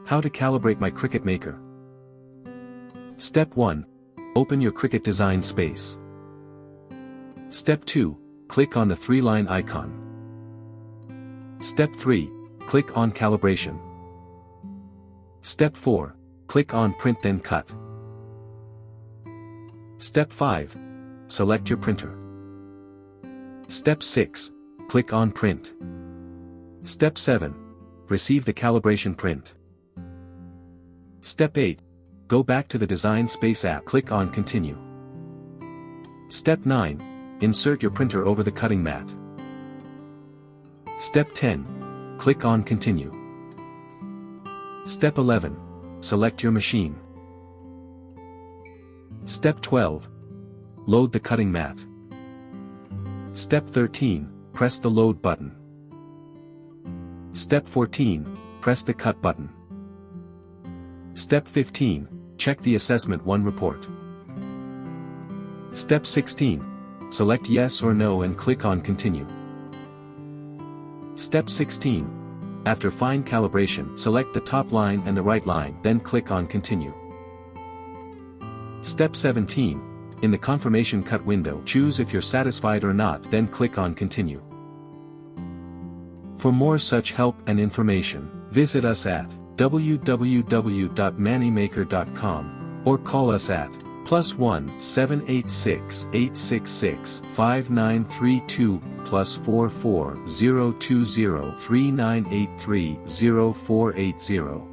How to calibrate my Cricut Maker. Step 1. Open your Cricut design space. Step 2. Click on the 3-line icon. Step 3. Click on Calibration. Step 4. Click on Print Then Cut. Step 5. Select your printer. Step 6. Click on Print. Step 7. Receive the calibration print. Step 8. Go back to the Design Space app. Click on Continue. Step 9. Insert your printer over the cutting mat. Step 10. Click on Continue. Step 11. Select your machine. Step 12. Load the cutting mat. Step 13. Press the Load button. Step 14. Press the Cut button. Step 15. Check the Assessment 1 report. Step 16. Select Yes or No and click on Continue. Step 16. After fine calibration, select the top line and the right line, then click on Continue. Step 17. In the Confirmation Cut window, choose if you're satisfied or not, then click on Continue. For more such help and information, visit us at www.mannymaker.com or call us at +1 786 866 5932 +44 020 3983 0480.